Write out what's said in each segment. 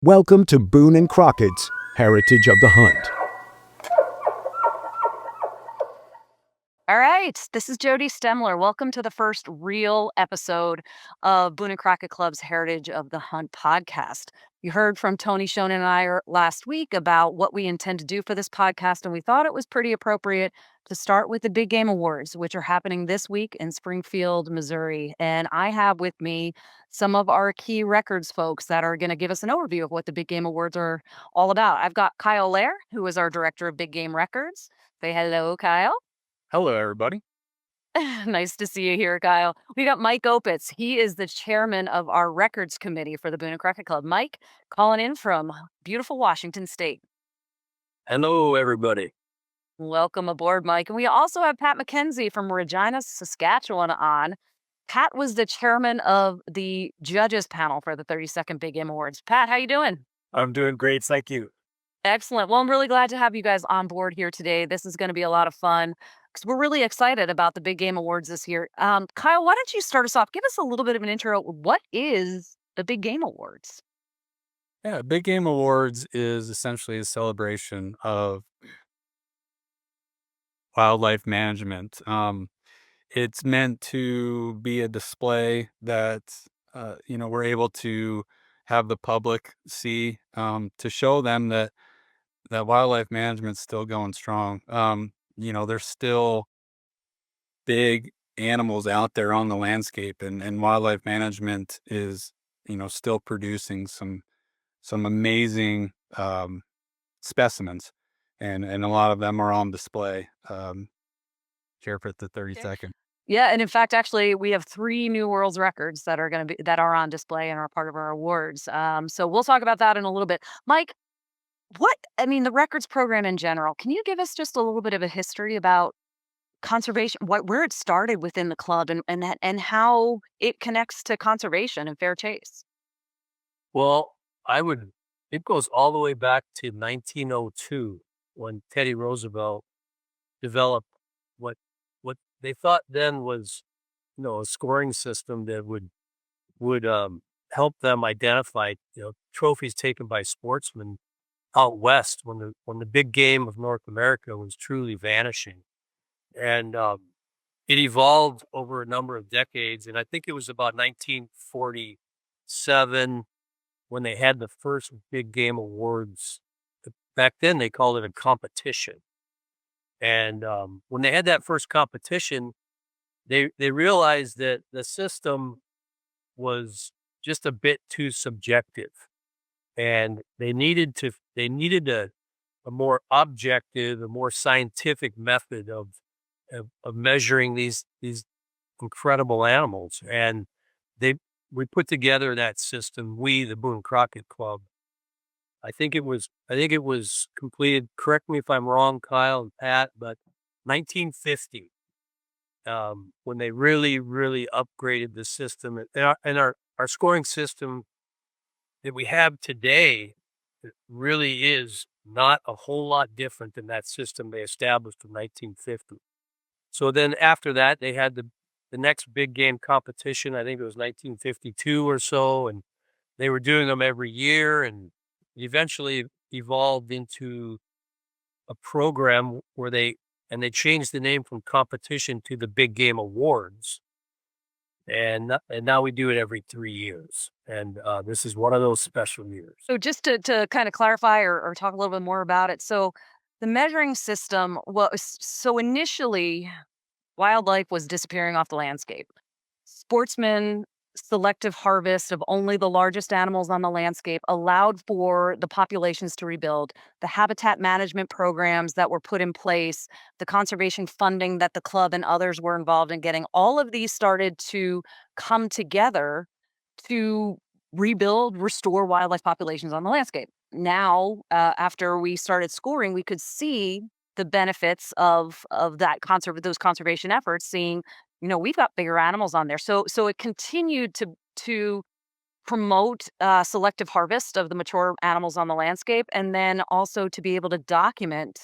Welcome to Boone and Crockett's Heritage of the Hunt. All right, this is Jodi Stemler. Welcome to the first real episode of Boone and Crockett Club's Heritage of the Hunt podcast. You heard from Tony Schoen and I last week about what we intend to do for this podcast, and we thought it was pretty appropriate to start with the Big Game Awards, which are happening this week in Springfield, Missouri. And I have with me some of our key records folks that are going to give us an overview of what the Big Game Awards are all about. I've got Kyle Lehr, who is our director of Big Game Records. Say hello, Kyle. Hello, everybody. Nice to see you here, Kyle. We got Mike Opitz. He is the chairman of our records committee for the Boone and Crockett Club. Mike, calling in from beautiful Washington State. Hello, everybody. Welcome aboard, Mike. And we also have Pat McKenzie from Regina, Saskatchewan on. Pat was the chairman of the judges panel for the 32nd Big Game Awards. Pat, how you doing? I'm doing great. Thank you. Excellent. Well, I'm really glad to have you guys on board here today. This is going to be a lot of fun because we're really excited about the Big Game Awards this year. Kyle, why don't you start us off? Give us a little bit of an intro. What is the Big Game Awards? Yeah, Big Game Awards is essentially a celebration of wildlife management. It's meant to be a display that, we're able to have the public see, to show them that wildlife management's still going strong. There's still big animals out there on the landscape, and wildlife management is, still producing some amazing specimens, and a lot of them are on display. Here for the 32nd. Yeah, and in fact, actually, we have 3 new world's records that are on display and are part of our awards. So we'll talk about that in a little bit. Mike, the records program in general, can you give us just a little bit of a history about conservation, where it started within the club and how it connects to conservation and fair chase? Well, it goes all the way back to 1902 when Teddy Roosevelt developed what they thought then was, a scoring system that would help them identify, trophies taken by sportsmen out west when the big game of North America was truly vanishing. And it evolved over a number of decades. And I think it was about 1947 when they had the first Big Game Awards. Back then, they called it a competition. And when they had that first competition, they realized that the system was just a bit too subjective. And they needed a more objective, a more scientific method of measuring these incredible animals. And we put together that system. We, the Boone Crockett Club. I think it was completed. Correct me if I'm wrong, Kyle and Pat, but 1950, when they really, really upgraded the system, and our scoring system that we have today, it really is not a whole lot different than that system they established in 1950. So then after that, they had the next big game competition. I think it was 1952 or so, and they were doing them every year, and eventually evolved into a program where they changed the name from competition to the Big Game Awards. And now we do it every 3 years. And this is one of those special years. So just to kind of clarify or talk a little bit more about it. So the measuring system so initially wildlife was disappearing off the landscape. Sportsmen selective harvest of only the largest animals on the landscape allowed for the populations to rebuild. The habitat management programs that were put in place, the conservation funding that the club and others were involved in getting, all of these started to come together to rebuild, restore wildlife populations on the landscape. Now, after we started scoring, we could see the benefits of those conservation efforts, seeing we've got bigger animals on there. So it continued to promote selective harvest of the mature animals on the landscape, and then also to be able to document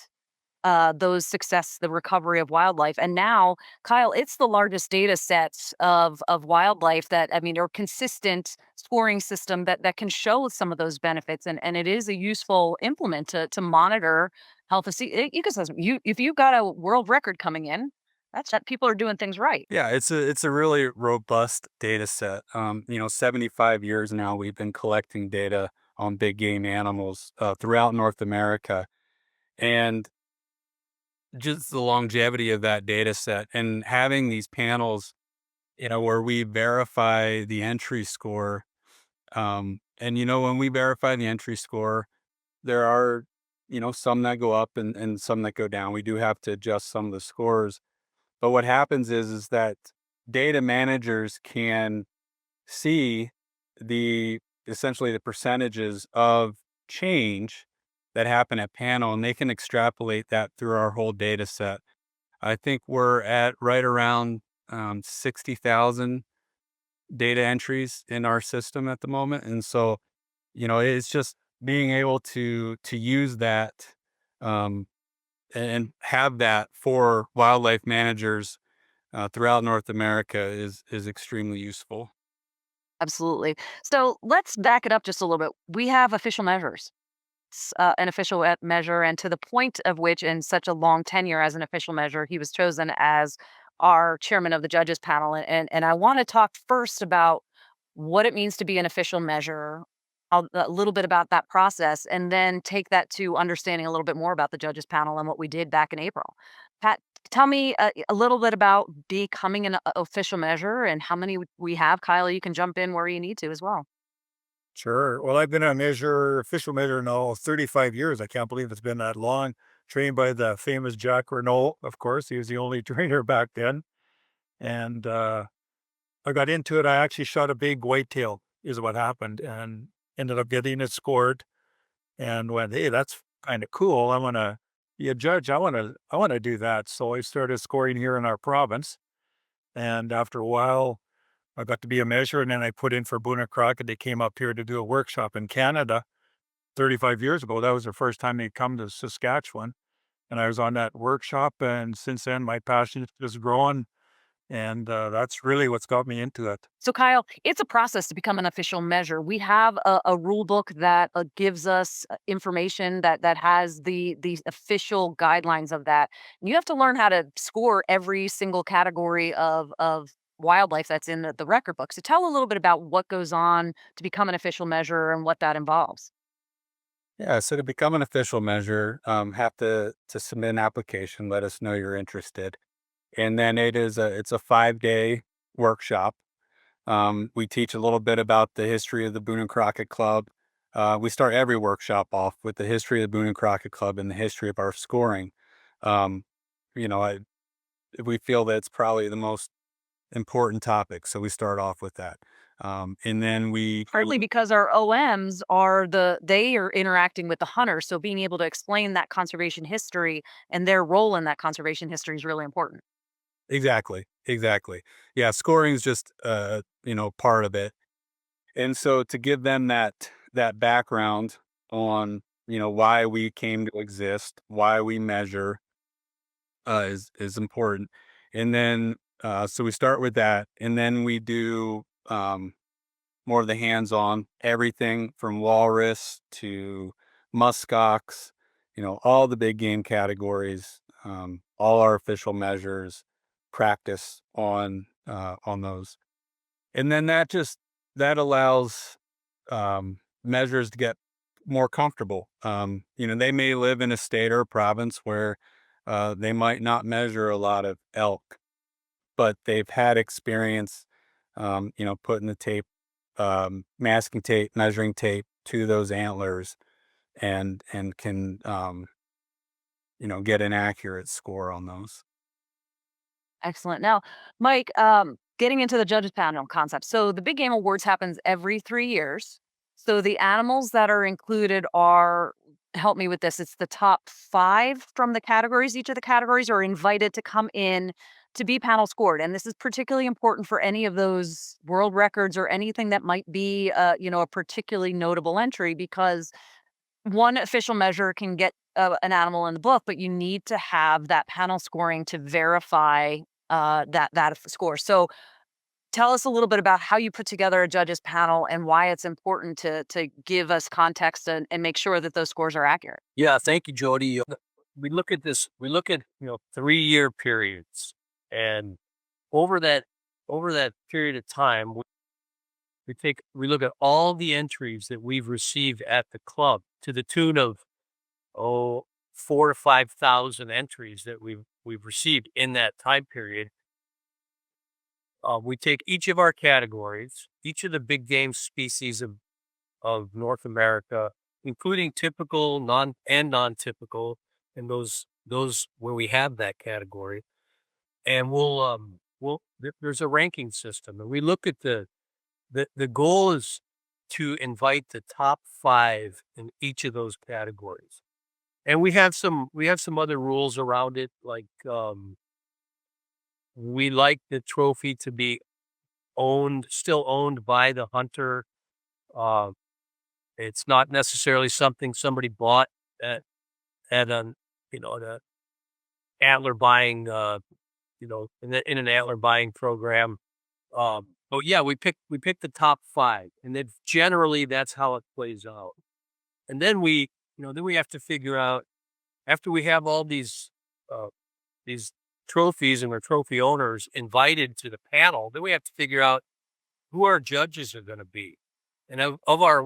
the recovery of wildlife. And now, Kyle, it's the largest data sets of wildlife that, I mean, or consistent scoring system that can show some of those benefits. And it is a useful implement to monitor health of ecosystem. If you've got a world record coming in, that's that people are doing things right. Yeah, it's a really robust data set. 75 years now we've been collecting data on big game animals throughout North America, and just the longevity of that data set and having these panels, where we verify the entry score. And when we verify the entry score, there are some that go up and some that go down. We do have to adjust some of the scores, but what happens is that data managers can see the essentially the percentages of change that happen at panel, and they can extrapolate that through our whole data set. I think we're at right around 60,000 data entries in our system at the moment, and so it's just being able to use that, um, and have that for wildlife managers throughout North America is extremely useful. Absolutely. So let's back it up just a little bit. We have official measures. An official measure, and to the point of which, in such a long tenure as an official measure, he was chosen as our chairman of the judges panel. And I want to talk first about what it means to be an official measure, a little bit about that process, and then take that to understanding a little bit more about the judges panel and what we did back in April. Pat, tell me a little bit about becoming an official measure and how many we have. Kyle, you can jump in where you need to as well. Sure. Well, I've been official measure now 35 years. I can't believe it's been that long. Trained by the famous Jack Renault, of course. He was the only trainer back then. And I got into it. I actually shot a big whitetail, is what happened, and ended up getting it scored. And went, hey, that's kind of cool. I want to be a judge. I want to do that. So I started scoring here in our province. And after a while, I got to be a measure, and then I put in for Boone and Crockett. They came up here to do a workshop in Canada 35 years ago. That was the first time they'd come to Saskatchewan. And I was on that workshop. And since then, my passion is just growing. And that's really what's got me into it. So, Kyle, it's a process to become an official measure. We have a rule book that gives us information that has the official guidelines of that. And you have to learn how to score every single category of wildlife that's in the record book. So, tell a little bit about what goes on to become an official measure and what that involves. Yeah, so to become an official measure, have to submit an application, let us know you're interested. And then it's a 5-day workshop. We teach a little bit about the history of the Boone and Crockett Club. We start every workshop off with the history of the Boone and Crockett Club and the history of our scoring. Um, you know, I, we feel that it's probably the most important topic, so we start off with that. And then we Partly because our OMs they are interacting with the hunters, so being able to explain that conservation history and their role in that conservation history is really important. Exactly, exactly. Yeah, scoring is just part of it. And so to give them that background on, why we came to exist, why we measure, is important. And then so we start with that, and then we do more of the hands-on, everything from walrus to muskox, all the big game categories, all our official measures, practice on those. And then that allows measures to get more comfortable. They may live in a state or a province where they might not measure a lot of elk, but they've had experience, putting the tape, masking tape, measuring tape to those antlers, and can get an accurate score on those. Excellent. Now, Mike, getting into the judges panel concept. So the Big Game Awards happens every 3 years. So the animals that are included are, help me with this, it's the top five from the categories. Each of the categories are invited to come in to be panel scored. And this is particularly important for any of those world records or anything that might be, a particularly notable entry, because one official measure can get an animal in the book, but you need to have that panel scoring to verify that score. So tell us a little bit about how you put together a judges panel and why it's important to give us context and make sure that those scores are accurate. Yeah, thank you, Jody. We look at 3-year periods, and over that period of time, we look at all the entries that we've received at the club to the tune of 4 to 5,000 entries that we've received in that time period. We take each of our categories, each of the big game species of North America, including typical, non-typical, and those where we have that category, and there's a ranking system, and we look at the goal is to invite the top 5 in each of those categories, and we have some other rules around it, like we like the trophy to be still owned by the hunter. Uh, it's not necessarily something somebody bought at an the antler buying in an antler buying program. But yeah, we pick the top 5, and then generally that's how it plays out. And then we have to figure out, after we have all these trophies and our trophy owners invited to the panel, then we have to figure out who our judges are going to be. And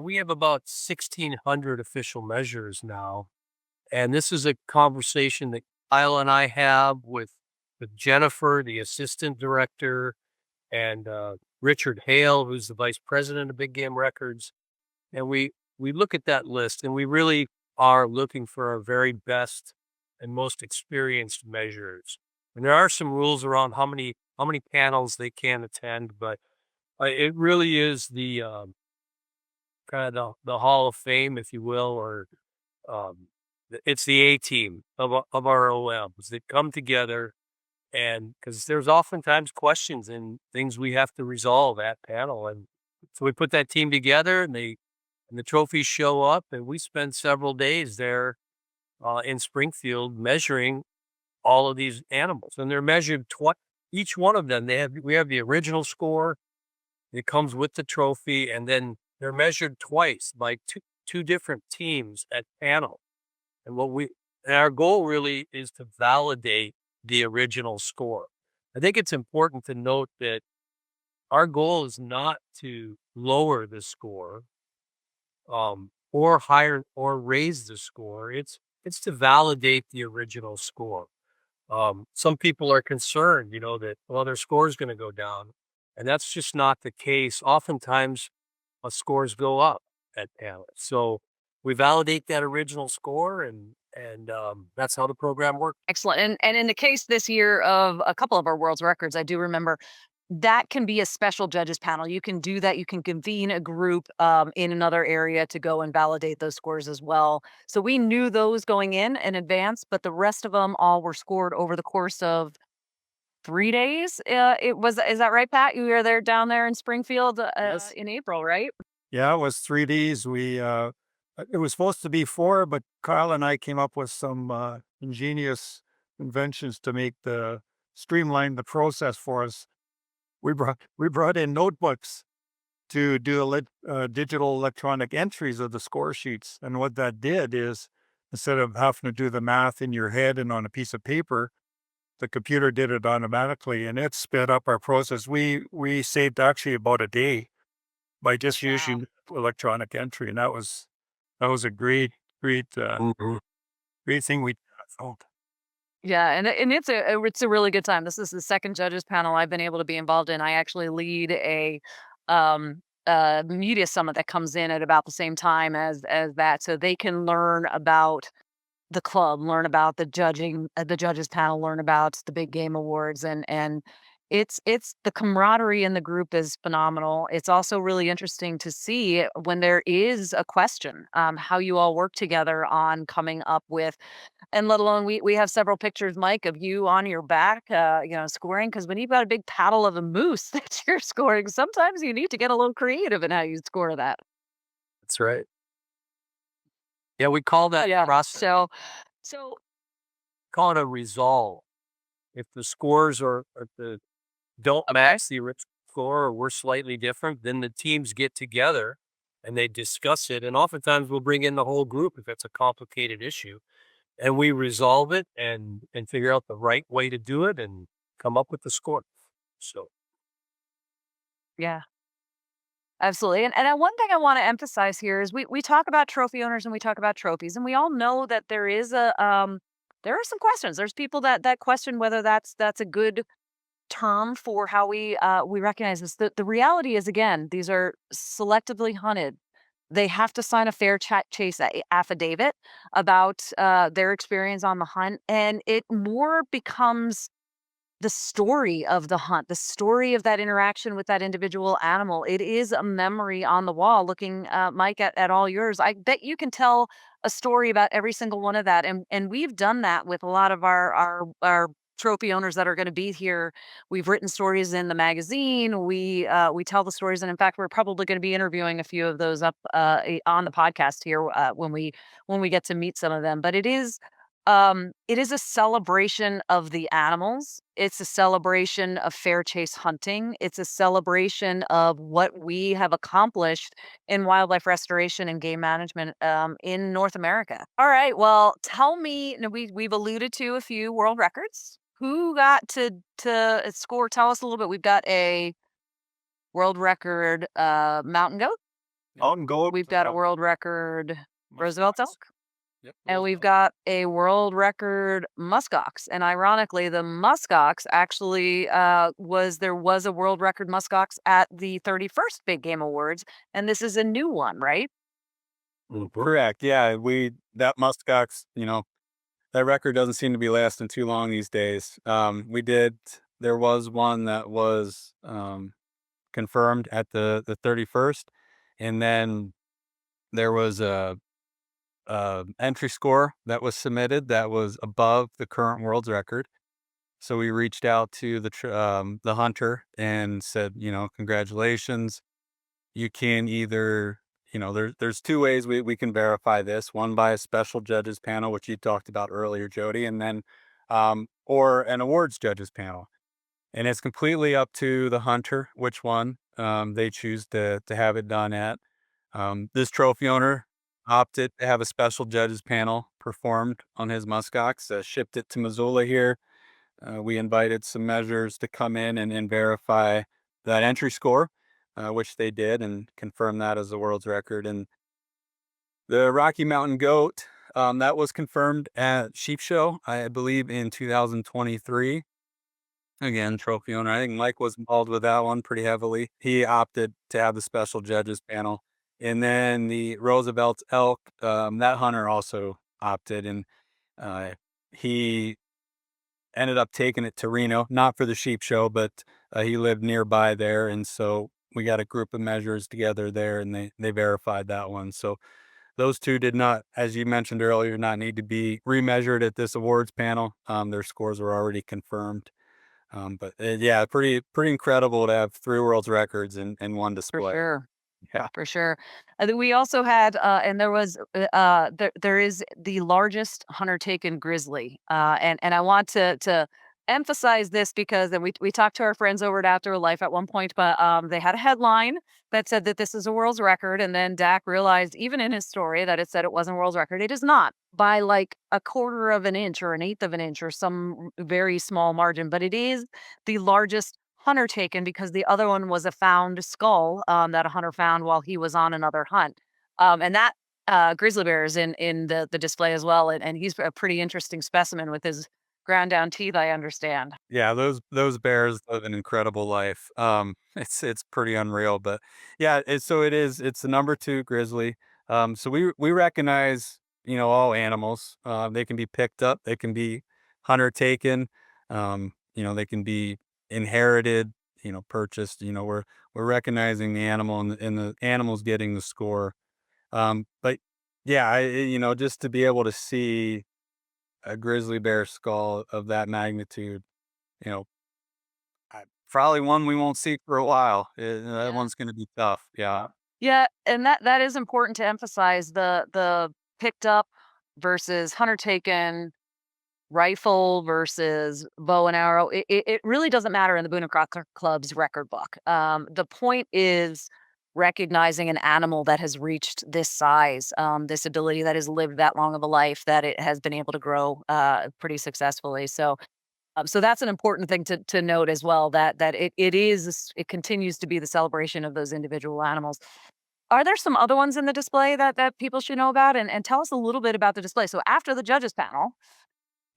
we have about 1,600 official measures now. And this is a conversation that Kyle and I have with Jennifer, the assistant director, and Richard Hale, who's the vice president of Big Game Records. And we look at that list, and we really are looking for our very best and most experienced measurers. And there are some rules around how many panels they can attend, but it really is the kind of the Hall of Fame, if you will, or it's the A team of our OMs that come together, and because there's oftentimes questions and things we have to resolve at panel, and so we put that team together, and the trophies show up, and we spend several days there in Springfield measuring all of these animals, and they're measured each one of them. We have the original score. It comes with the trophy, and then they're measured twice by two different teams at panel. And our goal really is to validate the original score. I think it's important to note that our goal is not to lower the score, or higher or raise the score. It's to validate the original score. Some people are concerned, that, their score is going to go down, and that's just not the case. Oftentimes, scores go up at panel. So we validate that original score, and that's how the program works. Excellent. And in the case this year of a couple of our world's records, I do remember that can be a special judges panel. You can do that. You can convene a group in another area to go and validate those scores as well. So we knew those going in advance, but the rest of them all were scored over the course of 3 days. Is that right, Pat? You were there down there in Springfield Yes. in April, right? Yeah, it was 3 days. It was supposed to be 4, but Kyle and I came up with some ingenious inventions to streamline the process for us. We brought in notebooks to do digital electronic entries of the score sheets. And what that did is, instead of having to do the math in your head and on a piece of paper, the computer did it automatically, and it sped up our process. We saved actually about a day by just Wow. using electronic entry, and that was a great Mhm. great thing we found. Yeah, and it's a really good time. This is the second judges panel I've been able to be involved in. I actually lead um a media summit that comes in at about the same time as that, so they can learn about the club, learn about the the judges panel, learn about the big game awards, and it's the camaraderie in the group is phenomenal. It's also really interesting to see when there is a question, how you all work together on coming up with, and let alone we have several pictures, Mike, of you on your back, scoring, because when you've got a big paddle of a moose that you're scoring, sometimes you need to get a little creative in how you score that. That's right. Yeah, we call that process, So call it a resolve. If the scores are the don't match the original score or we're slightly different, then the teams get together and they discuss it. And oftentimes we'll bring in the whole group if it's a complicated issue, and we resolve it and figure out the right way to do it and come up with the score. So yeah, absolutely. And one thing I want to emphasize here is we talk about trophy owners and we talk about trophies, and we all know that there are some questions. There's people that question whether that's a good term for how we recognize this. The reality is, again, these are selectively hunted. They have to sign a fair chase affidavit about their experience on the hunt, and it more becomes the story of the hunt, the story of that interaction with that individual animal. It is a memory on the wall. Looking, Mike, at all yours, I bet you can tell a story about every single one of that, and we've done that with a lot of our trophy owners that are going to be here. We've written stories in the magazine. We tell the stories, and in fact, we're probably going to be interviewing a few of those up on the podcast here when we get to meet some of them. But it is a celebration of the animals. It's a celebration of fair chase hunting. It's a celebration of what we have accomplished in wildlife restoration and game management in North America. All right. Well, tell me. We've alluded to a few world records. Who got to score? Tell us a little bit. We've got a world record mountain goat. Mountain goat. We've got a world record Roosevelt elk. Yep. And we've got a world record muskox. And ironically, the muskox actually was a world record muskox at the 31st Big Game Awards. And this is a new one, right? Correct. Yeah, that muskox, that record doesn't seem to be lasting too long these days. There was one that was confirmed at the 31st, and then there was a entry score that was submitted that was above the current world's record. So we reached out to the hunter and said, congratulations. You can either, there's two ways we can verify this. One by a special judges panel, which you talked about earlier, Jodi, and then or an awards judges panel. And it's completely up to the hunter which one they choose to have it done at. This trophy owner opted to have a special judges panel performed on his muskox, shipped it to Missoula here. We invited some measures to come in and verify that entry score, which they did and confirmed that as the world's record. And the Rocky Mountain Goat, that was confirmed at Sheep Show, I believe, in 2023. Again, trophy owner. I think Mike was involved with that one pretty heavily. He opted to have the special judges panel. And then the Roosevelt elk, that hunter also opted, and he ended up taking it to Reno, not for the sheep show, but he lived nearby there. And so we got a group of measures together there, and they verified that one. So those two did not, as you mentioned earlier, not need to be remeasured at this awards panel. Their scores were already confirmed. But yeah, pretty incredible to have three world's records in one For display. sure. Yeah. For sure. Then we also had, and there is the largest hunter taken grizzly, and I want to emphasize this because and we talked to our friends over at Outdoor Life at one point, but they had a headline that said that this is a world's record, and then Dak realized, even in his story, that it said it wasn't a world's record. It is not by like a quarter of an inch or an eighth of an inch or some very small margin, but it is the largest hunter taken because the other one was a found skull that a hunter found while he was on another hunt. And that grizzly bear is in the display as well. And he's a pretty interesting specimen with his ground down teeth, I understand. Yeah, those bears live an incredible life. It's pretty unreal, but yeah, it's the number two grizzly. So we recognize, all animals. They can be picked up, they can be hunter taken, they can be inherited, purchased. We're recognizing the animal, and the animal's getting the score. But yeah, just to be able to see a grizzly bear skull of that magnitude, you know, probably one we won't see for a while. That Yeah. one's going to be tough. Yeah. Yeah, and that is important to emphasize. The picked up versus hunter taken, rifle versus bow and arrow. It really doesn't matter in the Boone and Crockett Club's record book. The point is recognizing an animal that has reached this size, this ability that has lived that long of a life, that it has been able to grow pretty successfully. So that's an important thing to note as well. That it continues to be the celebration of those individual animals. Are there some other ones in the display that people should know about? And tell us a little bit about the display. So after the judges panel,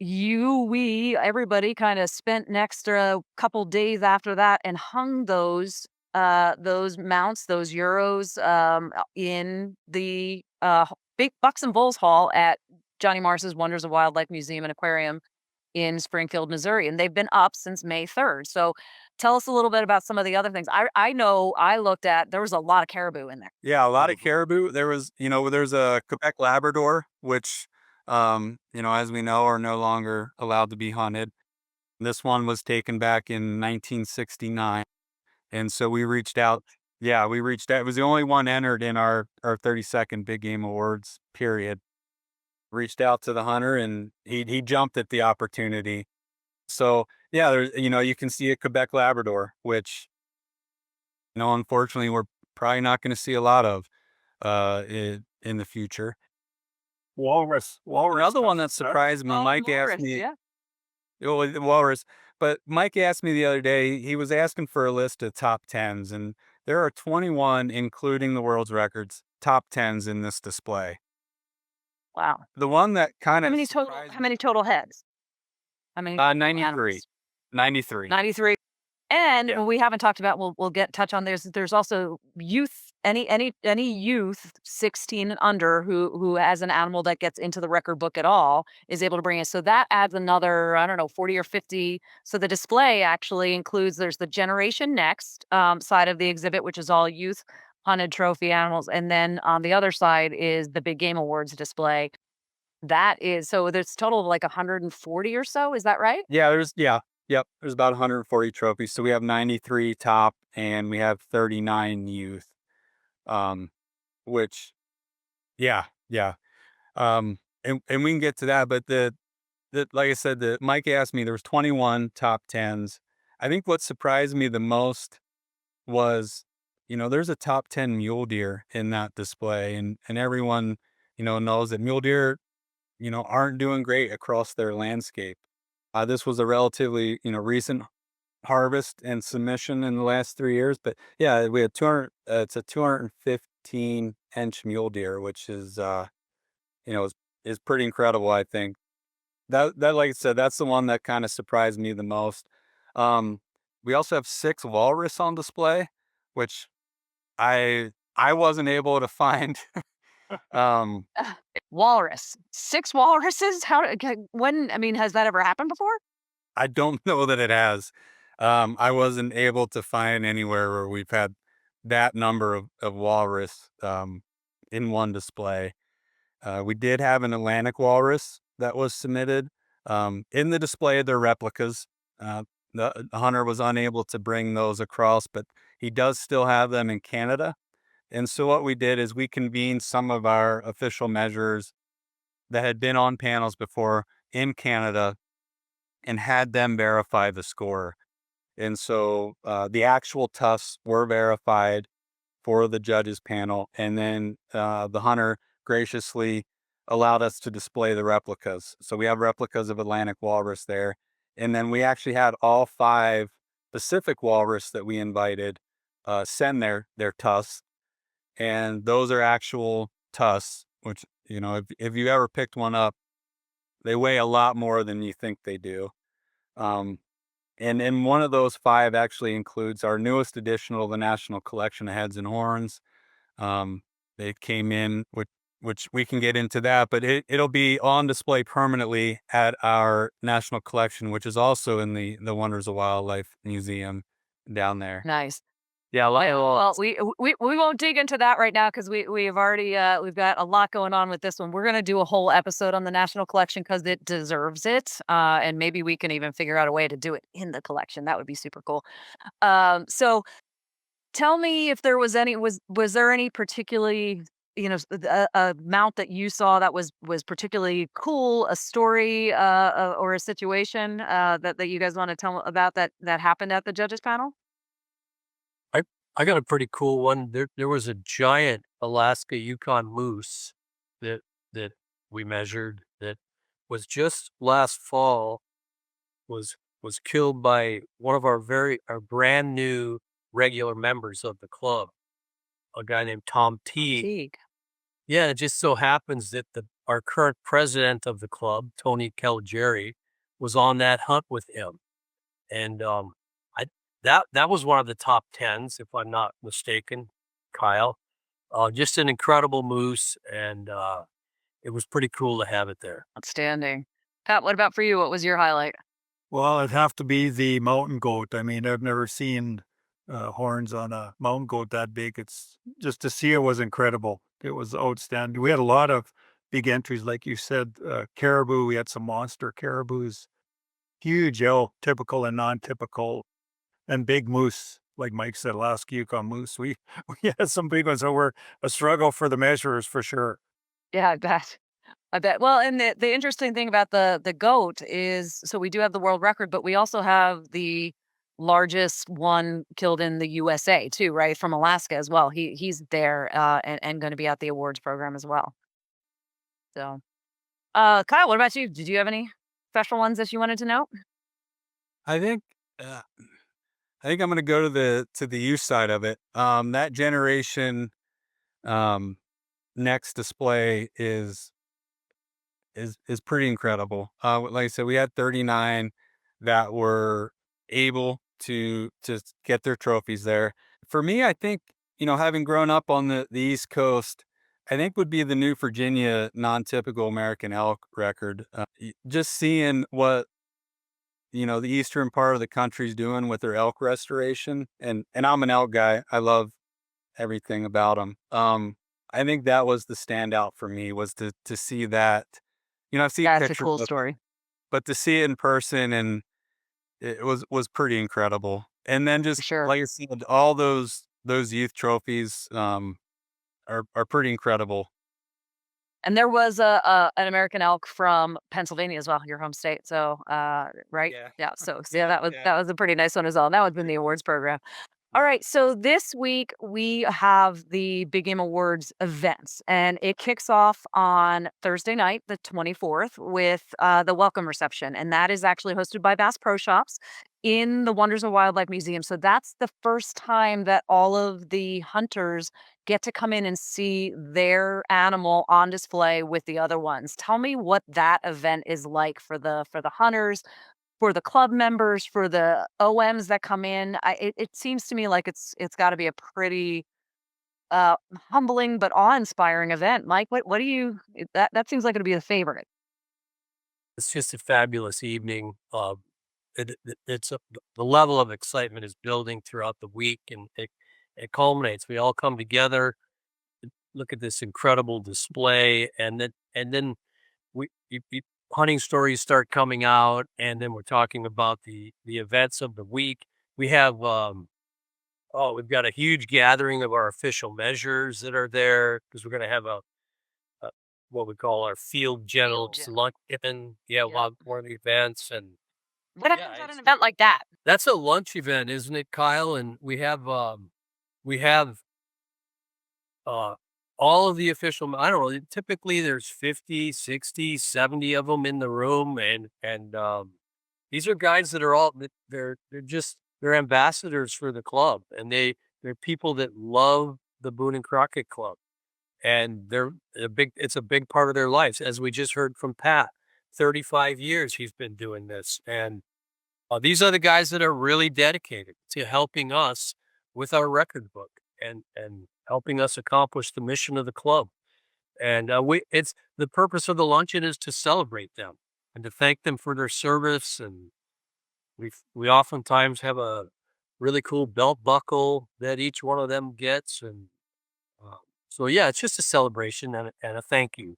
everybody kind of spent an extra couple days after that and hung those mounts, those euros, in the big Bucks and Bulls Hall at Johnny Marsh's Wonders of Wildlife Museum and Aquarium in Springfield, Missouri, and they've been up since May 3rd. So tell us a little bit about some of the other things. I know I looked at, there was a lot of caribou in there. Yeah, a lot of caribou. There's a Quebec Labrador, which, as we know, are no longer allowed to be hunted. This one was taken back in 1969. And so we reached out. Yeah, we reached out. It was the only one entered in our 32nd Big Game Awards period. Reached out to the hunter and he jumped at the opportunity. So yeah, there's, you can see a Quebec Labrador, which, unfortunately we're probably not going to see a lot of in the future. Walrus. Another one that surprised me, Mike asked me, the walrus, but Mike asked me the other day, he was asking for a list of top 10s, and there are 21, including the world's records, top 10s in this display. Wow. The one that kind of How many total heads? How many? 93. animals? 93. 93. And Yeah. we haven't talked about, we'll touch on, there's also youth, any youth 16 and under who has an animal that gets into the record book at all is able to bring it. So that adds another, I don't know, 40 or 50. So the display actually includes, there's the Generation Next side of the exhibit, which is all youth hunted trophy animals. And then on the other side is the Big Game Awards display. So there's a total of like 140 or so. Is that right? Yeah, yep. There's about 140 trophies. So we have 93 top and we have 39 youth. Which, yeah. And we can get to that, but like I said, Mike asked me, there was 21 top 10s. I think what surprised me the most was, there's a top 10 mule deer in that display, and everyone, knows that mule deer, aren't doing great across their landscape. This was a relatively, recent harvest and submission in the last 3 years, but yeah, we had 200. It's a 215-inch mule deer, which is, is pretty incredible. I think that, like I said, that's the one that kind of surprised me the most. We also have 6 walrus on display, which I wasn't able to find. Walrus. 6 walruses? Has that ever happened before? I don't know that it has. I wasn't able to find anywhere where we've had that number of walrus in one display. We did have an Atlantic walrus that was submitted. In the display, they're replicas. The hunter was unable to bring those across, but he does still have them in Canada. And so what we did is we convened some of our official measurers that had been on panels before in Canada and had them verify the score. And so the actual tusks were verified for the judges panel. And then the hunter graciously allowed us to display the replicas. So we have replicas of Atlantic walrus there. And then we actually had all 5 Pacific walrus that we invited send their tusks. And those are actual tusks, which, if you ever picked one up, they weigh a lot more than you think they do. And one of those 5 actually includes our newest addition to the National Collection of Heads and Horns. They came in, which we can get into that, but it'll be on display permanently at our National Collection, which is also in the Wonders of Wildlife Museum down there. Nice. Yeah, Well, we won't dig into that right now because we've already we've got a lot going on with this one. We're gonna do a whole episode on the National Collection because it deserves it, and maybe we can even figure out a way to do it in the collection. That would be super cool. So tell me if there was there any particularly a mount that you saw that was particularly cool, a story or a situation that you guys want to tell about that happened at the judges panel? I I got a pretty cool one. There was a giant Alaska Yukon moose that that we measured that was just last fall was killed by one of our brand new regular members of the club, a guy named Tom Teague. Teague. Yeah, it just so happens that our current president of the club, Tony Caligieri, was on that hunt with him. And I that was one of the top tens, if I'm not mistaken, Kyle. Just an incredible moose, and it was pretty cool to have it there. Outstanding. Pat, what about for you? What was your highlight? Well, it'd have to be the mountain goat. I mean, I've never seen horns on a mountain goat that big. It's just to see it was incredible. It was outstanding. We had a lot of big entries, like you said, caribou. We had some monster caribous, huge elk, typical and non-typical, and big moose. Like Mike said, Alaska Yukon moose. We we had some big ones that were a struggle for the measurers for sure. Yeah, I bet. I bet. Well, and the interesting thing about the goat is, so we do have the world record, but we also have the largest one killed in the USA too, right? From Alaska as well. He's there and going to be at the awards program as well. So, Kyle, what about you? Did you have any special ones that you wanted to note? I think uh, I think I'm gonna go to the youth side of it. That generation um, next display is pretty incredible. Like I said, we had 39 that were able to get their trophies there. For me, I think, having grown up on the East Coast, I think would be the New Virginia non-typical American elk record. Just seeing what the eastern part of the country's doing with their elk restoration, and I'm an elk guy. I love everything about them. I think that was the standout for me, was to see that. I've seen That's a pictures cool of, story. but to see it in person, and it was pretty incredible. And then For just sure. like I said, all those youth trophies are pretty incredible. And there was an American elk from Pennsylvania as well, your home state. So, right? Yeah. Yeah. So yeah, Yeah, that yeah. was a pretty nice one as well. And that was in the awards program. All Yeah. right. So this week we have the Big Game Awards events, and it kicks off on Thursday night, the 24th, with the welcome reception. And that is actually hosted by Bass Pro Shops in the Wonders of Wildlife Museum. So that's the first time that all of the hunters get to come in and see their animal on display with the other ones. Tell me what that event is like for the hunters, for the club members, for the OMs that come in. It seems to me like it's got to be a pretty humbling but awe-inspiring event. Mike, what do you that seems like it'll be a favorite. It's just a fabulous evening. It's the level of excitement is building throughout the week, and it culminates. We all come together, look at this incredible display, and then hunting stories start coming out, and then we're talking about the events of the week. We have we've got a huge gathering of our official measures that are there, because we're going to have a what we call our field generals gen. lunch. And yeah, Yeah. one of the events, and What yeah, happens at an event like that? that's a lunch event, isn't it, Kyle? And we have uh, all of the official, I don't know, typically there's 50, 60, 70 of them in the room. And these are guys that are all, they're ambassadors for the club. And they're people that love the Boone and Crockett Club. And it's a big part of their lives. As we just heard from Pat, 35 years he's been doing this. And these are the guys that are really dedicated to helping us with our record book, and helping us accomplish the mission of the club. And it's the purpose of the luncheon is to celebrate them and to thank them for their service. And we oftentimes have a really cool belt buckle that each one of them gets. And so yeah, it's just a celebration and a thank you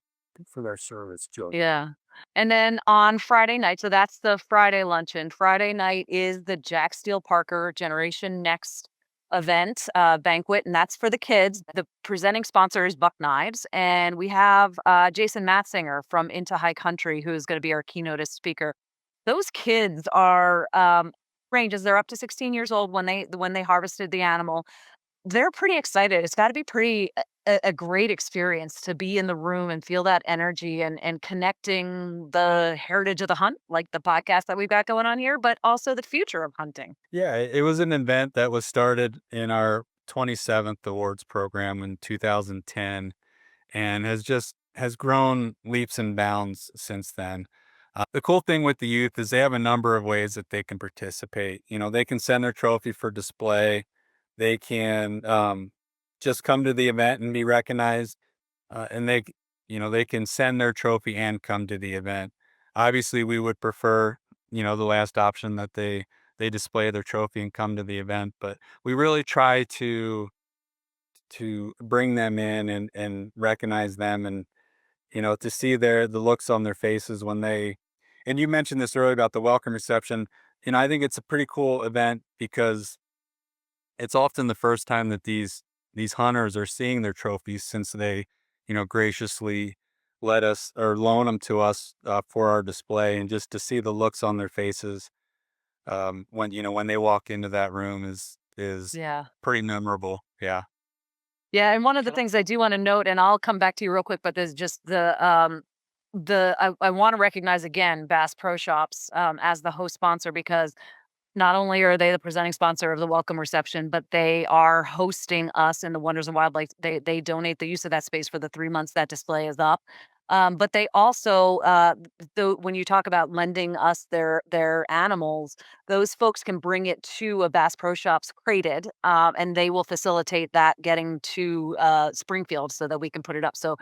for their service, Jodi. Yeah. And then on Friday night, so that's the Friday luncheon. Friday night is the Jack Steele Parker Generation Next event, banquet, and that's for the kids. The presenting sponsor is Buck Knives, and we have Jason Matzinger from Into High Country, who is going to be our keynote speaker. Those kids are ranges. They're up to 16 years old when they harvested the animal. They're pretty excited. It's got to be pretty a great experience to be in the room and feel that energy and connecting the heritage of the hunt, like the podcast that we've got going on here, but also the future of hunting. Yeah, it was an event that was started in our 27th awards program in 2010 and has grown leaps and bounds since then. The cool thing with the youth is they have a number of ways that they can participate. They can send their trophy for display. They can just come to the event and be recognized, and they can send their trophy and come to the event. Obviously, we would prefer, the last option, that they display their trophy and come to the event, but we really try to bring them in and recognize them, and to see the looks on their faces when they. And you mentioned this earlier about the welcome reception. I think it's a pretty cool event because it's often the first time that these hunters are seeing their trophies since they, graciously let us or loan them to us for our display, and just to see the looks on their faces when they walk into that room is Yeah. pretty memorable. Yeah. Yeah, and one of the things I do want to note, and I'll come back to you real quick, but there's just I want to recognize again Bass Pro Shops as the host sponsor, because not only are they the presenting sponsor of the welcome reception, but they are hosting us in the Wonders of Wildlife. They donate the use of that space for the 3 months that display is up. But they also, when you talk about lending us their animals, those folks can bring it to a Bass Pro Shops crated, and they will facilitate that getting to Springfield so that we can put it up. So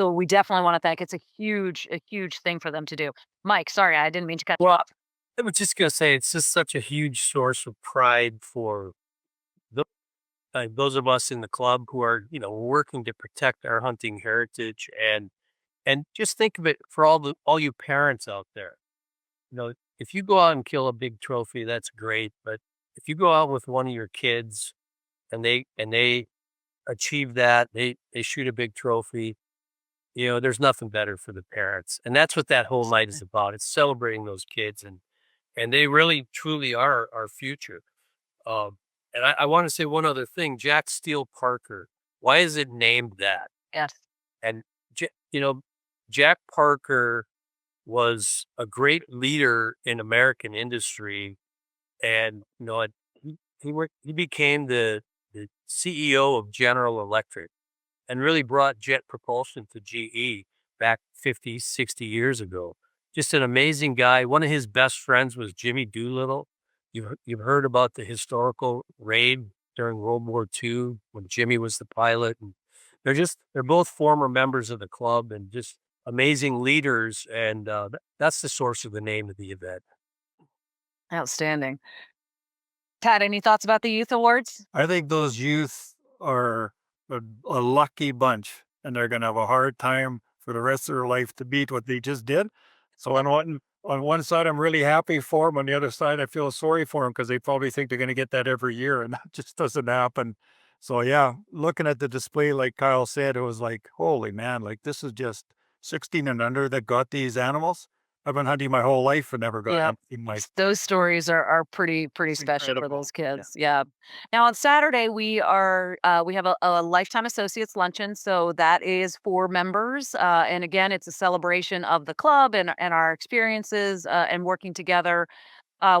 we definitely want to thank. It's a huge thing for them to do. Mike, sorry, I didn't mean to cut you Well, off. I was just gonna say it's just such a huge source of pride for those of us in the club who are, working to protect our hunting heritage, and just think of it for all you parents out there. If you go out and kill a big trophy, that's great. But if you go out with one of your kids and they achieve that, they shoot a big trophy, there's nothing better for the parents. And that's what that whole night is about. It's celebrating those kids, and they really truly are our future. And I want to say one other thing. Jack Steele Parker. Why is it named that? Yes. And Jack Parker was a great leader in American industry, and he became the CEO of General Electric, and really brought jet propulsion to GE back 50, 60 years ago. Just an amazing guy. One of his best friends was Jimmy Doolittle. You've heard about the historical raid during World War II when Jimmy was the pilot, and they're both former members of the club and just amazing leaders, and that's the source of the name of the event. Outstanding. Pat, any thoughts about the youth awards? I think those youth are a lucky bunch, and they're going to have a hard time for the rest of their life to beat what they just did. So on one side, I'm really happy for them. On the other side, I feel sorry for them because they probably think they're going to get that every year, and that just doesn't happen. So yeah, looking at the display, like Kyle said, it was like, holy man, like this is just 16 and under that got these animals. I've been hunting my whole life and never got Yeah. in my Those stories are pretty special for incredible. those kids. Yeah. Now on Saturday we have a lifetime associates luncheon, so that is for members. And again, it's a celebration of the club and our experiences and working together.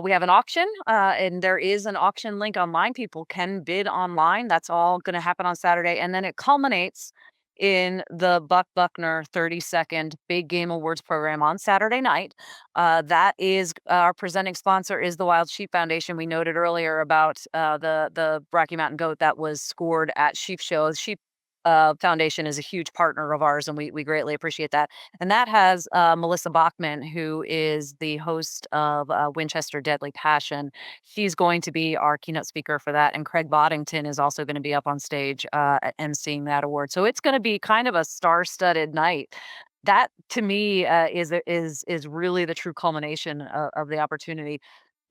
We have an auction, and there is an auction link online. People can bid online. That's all going to happen on Saturday, and then it culminates in the Buck Buckner 32nd Big Game Awards program on Saturday night. That is our presenting sponsor is the Wild Sheep Foundation. We noted earlier about the Rocky Mountain goat that was scored at Sheep Show. The Sheep Foundation is a huge partner of ours, and we greatly appreciate that. And that has Melissa Bachman, who is the host of Winchester Deadly Passion. She's going to be our keynote speaker for that, and Craig Boddington is also going to be up on stage emceeing that award. So it's going to be kind of a star-studded night. That to me is really the true culmination of the opportunity.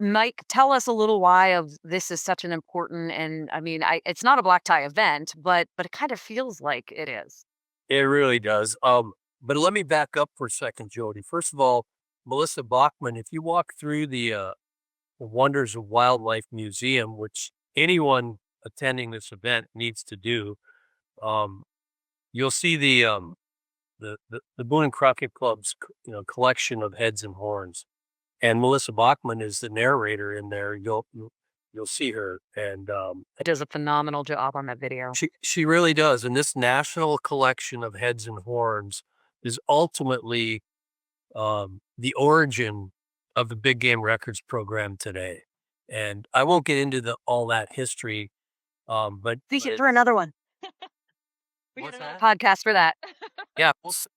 Mike, tell us a little why of this is such an important, and I mean, it's not a black tie event, but it kind of feels like it is. It really does. But let me back up for a second, Jody. First of all, Melissa Bachman, if you walk through the Wonders of Wildlife Museum, which anyone attending this event needs to do, you'll see the Boone and Crockett Club's collection of heads and horns, and Melissa Bachman is the narrator in there. You'll see her, and It does a phenomenal job on that video. she really does. And this national collection of heads and horns is ultimately the origin of the Big Game Records program today. And I won't get into all that history, but For another one. We What's got another that? podcast for that. Yeah,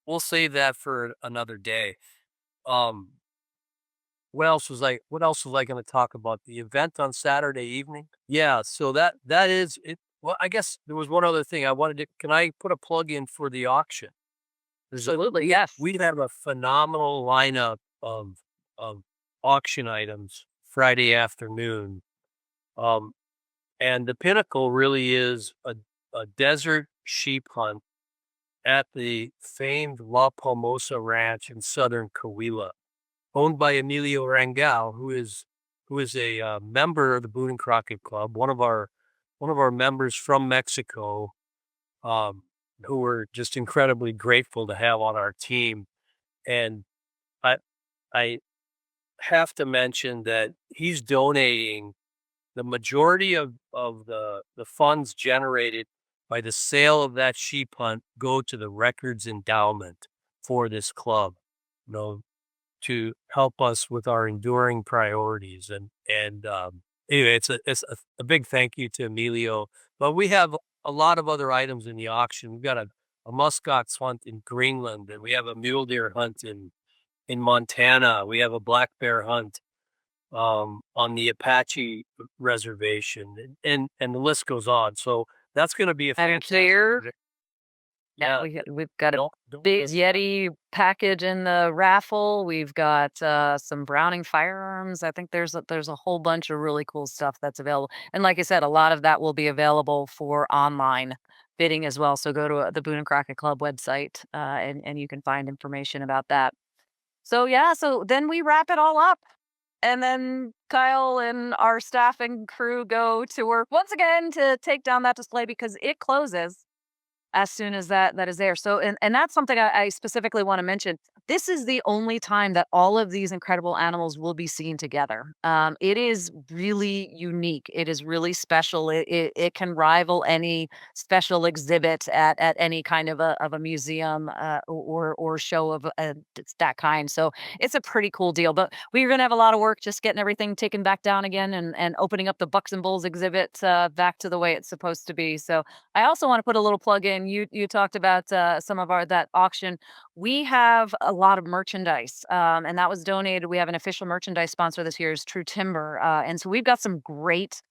we'll save that for another day. Um, what else was I going to talk about? The event on Saturday evening? Yeah, so that is it. Well, I guess there was one other thing I wanted to. Can I put a plug in for the auction? Absolutely, yes. We have a phenomenal lineup of auction items Friday afternoon. And the pinnacle really is a desert sheep hunt at the famed La Palmosa Ranch in southern Coahuila, owned by Emilio Rangel, who is a member of the Boone and Crockett Club, one of our members from Mexico, who we're just incredibly grateful to have on our team. And I have to mention that he's donating the majority of the funds generated by the sale of that sheep hunt go to the records endowment for this club, to help us with our enduring priorities. And anyway, it's a big thank you to Emilio. But we have a lot of other items in the auction. We've got a muskox hunt in Greenland, and we have a mule deer hunt in Montana. We have a black bear hunt on the Apache reservation, and the list goes on. So that's going to be a And fantastic clear. project. Yeah, Yeah, we've got a don't big miss that. Yeti package in the raffle. We've got some Browning firearms. I think there's a whole bunch of really cool stuff that's available. And like I said, a lot of that will be available for online bidding as well. So go to the Boone and Crockett Club website, and you can find information about that. So yeah, so then we wrap it all up. And then Kyle and our staff and crew go to work once again to take down that display because it closes as soon as that is there. So, and that's something I specifically want to mention. This is the only time that all of these incredible animals will be seen together. It is really unique. It is really special. It can rival any special exhibit at any kind of a museum or show of that kind. So it's a pretty cool deal. But we're gonna have a lot of work just getting everything taken back down again and opening up the Bucks and Bulls exhibit back to the way it's supposed to be. So I also want to put a little plug in. You talked about some of that auction. We have a lot of merchandise, and that was donated. We have an official merchandise sponsor this year is True Timber, and so we've got some great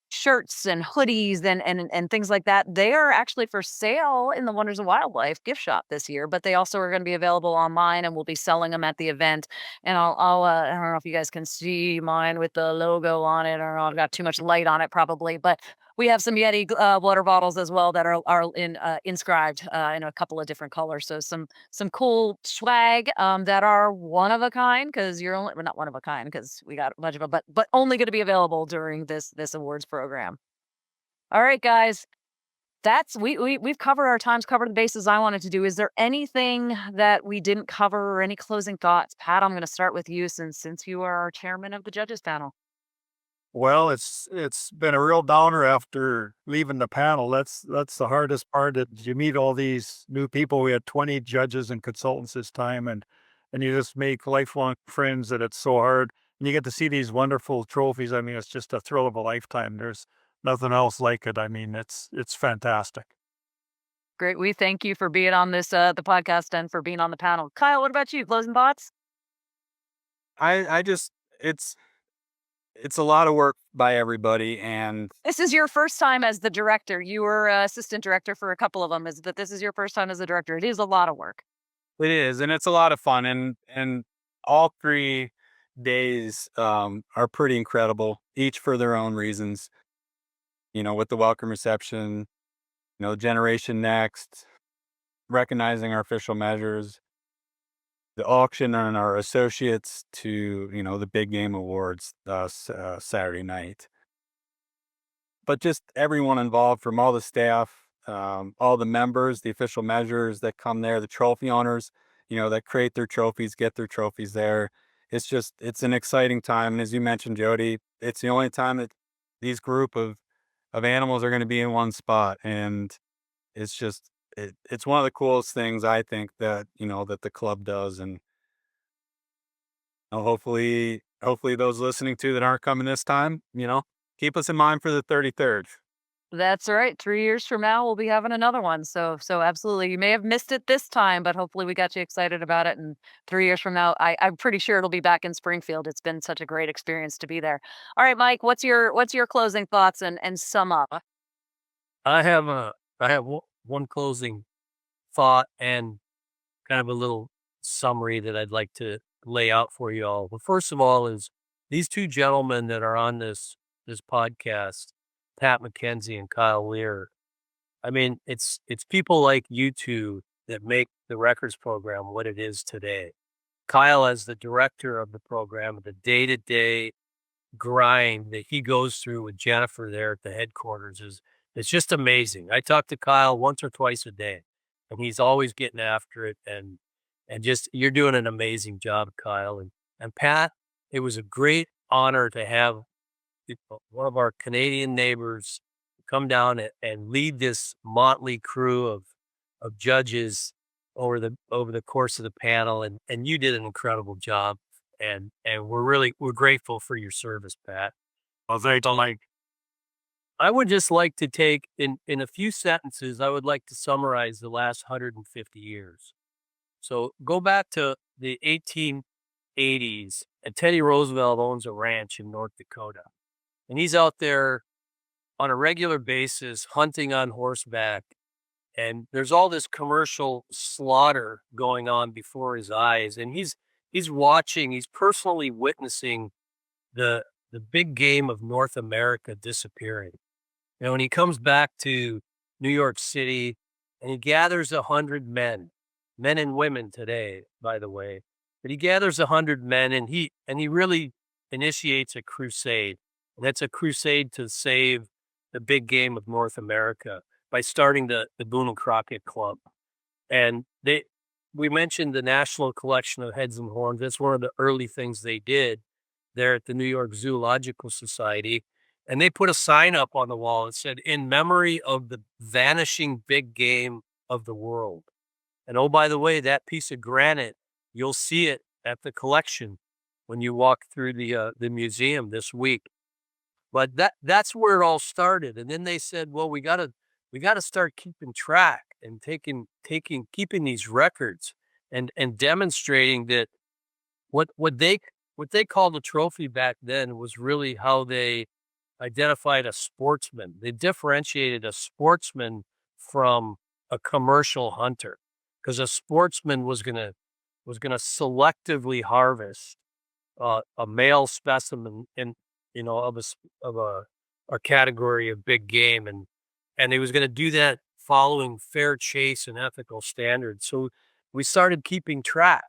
shirts and hoodies and things like that. They are actually for sale in the Wonders of Wildlife gift shop this year, but they also are going to be available online, and we'll be selling them at the event. And I don't know if you guys can see mine with the logo on it, or I've got too much light on it probably, but we have some Yeti water bottles as well that are inscribed in a couple of different colors. So some cool swag that are one of a kind because you're only, well, not one of a kind because we got a bunch of them, but only going to be available during this awards program. All right, guys. We've covered our times, covered the bases I wanted to do. Is there anything that we didn't cover or any closing thoughts? Pat, I'm going to start with you since you are our chairman of the judges panel. Well, it's been a real downer after leaving the panel. That's the hardest part. That you meet all these new people. We had 20 judges and consultants this time, and you just make lifelong friends. That it's so hard, and you get to see these wonderful trophies. I mean, it's just a thrill of a lifetime. There's nothing else like it. I mean, it's fantastic. Great. We thank you for being on this the podcast and for being on the panel. Kyle, what about you? Closing thoughts? I just it's a lot of work by everybody, and This is your first time as the director. You were assistant director for a couple of them. Is that this is your first time as a director? It is a lot of work. it is, and it's a lot of fun, and all three days are pretty incredible, each for their own reasons. With the welcome reception, Generation Next, recognizing our official measures, the auction on our associates to, the big game awards Saturday night. But just everyone involved, from all the staff, all the members, the official measures that come there, the trophy owners, that create their trophies, get their trophies there. It's an exciting time. And as you mentioned, Jodi, it's the only time that these group of animals are going to be in one spot. And it's just, it's one of the coolest things I think that, that the club does. And hopefully those listening to that aren't coming this time, keep us in mind for the 33rd. That's right. 3 years from now, we'll be having another one. So absolutely. You may have missed it this time, but hopefully we got you excited about it. And 3 years from now, I'm pretty sure it'll be back in Springfield. It's been such a great experience to be there. All right, Mike, what's your closing thoughts and sum up? I have one closing thought and kind of a little summary that I'd like to lay out for you all. Well, first of all, is these two gentlemen that are on this podcast, Pat McKenzie and Kyle Lehr. I mean, it's people like you two that make the records program what it is today. Kyle, as the director of the program, the day-to-day grind that he goes through with Jennifer there at the headquarters it's just amazing. I talk to Kyle once or twice a day, and he's always getting after it. And just, you're doing an amazing job, Kyle. And Pat, it was a great honor to have one of our Canadian neighbors come down and lead this motley crew of judges over the course of the panel. And you did an incredible job. And we're grateful for your service, Pat. Well, thanks, Mike. I would just like to take, in a few sentences, I would like to summarize the last 150 years. So go back to the 1880s, and Teddy Roosevelt owns a ranch in North Dakota. And he's out there on a regular basis hunting on horseback. And there's all this commercial slaughter going on before his eyes. And he's watching, he's personally witnessing the big game of North America disappearing. And he comes back to New York City and he gathers 100 men and women today, by the way, but he gathers 100 men and he really initiates a crusade. And that's a crusade to save the big game of North America by starting the Boone and Crockett Club. And we mentioned the National Collection of Heads and Horns. That's one of the early things they did there at the New York Zoological Society. And they put a sign up on the wall that said, "In memory of the vanishing big game of the world." And oh, by the way, that piece of granite, you'll see it at the collection when you walk through the museum this week. But that's where it all started. And then they said, well, we gotta start keeping track and keeping these records and demonstrating that what they called a trophy back then was really how they identified a sportsman. They differentiated a sportsman from a commercial hunter, because a sportsman was gonna selectively harvest a male specimen of a category of big game, and he was going to do that following fair chase and ethical standards. So we started keeping track.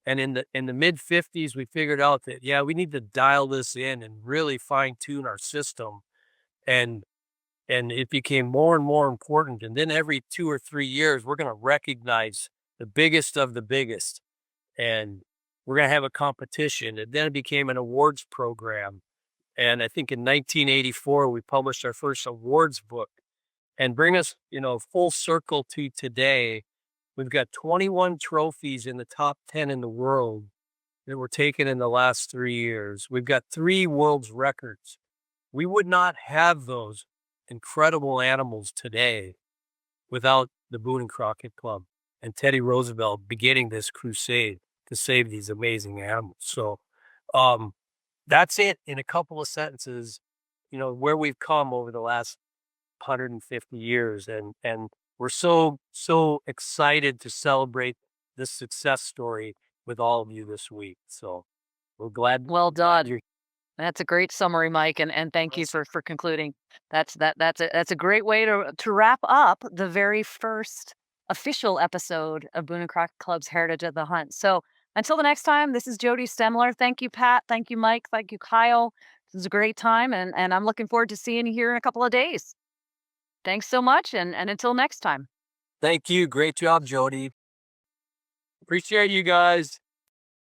And in the mid 50s, we figured out that, yeah, we need to dial this in and really fine tune our system. And it became more and more important. And then every 2 or 3 years, we're going to recognize the biggest of the biggest. And we're going to have a competition. And then it became an awards program. And I think in 1984, we published our first awards book. And bring us, full circle to today. We've got 21 trophies in the top 10 in the world that were taken in the last 3 years. We've got 3 world's records. We would not have those incredible animals today without the Boone and Crockett Club and Teddy Roosevelt beginning this crusade to save these amazing animals. So that's it in a couple of sentences, where we've come over the last 150 years. And we're so excited to celebrate this success story with all of you this week. So We're glad. Well done. you're- That's a great summary, Mike, and thank you for concluding. That's a great way to wrap up the very first official episode of Boone and Crockett Club's Heritage of the Hunt. So until the next time, this is Jodi Stemler. Thank you, Pat. Thank you, Mike. Thank you, Kyle. This is a great time, and I'm looking forward to seeing you here in a couple of days. Thanks so much, and until next time. Thank you. Great job, Jodi. Appreciate you guys.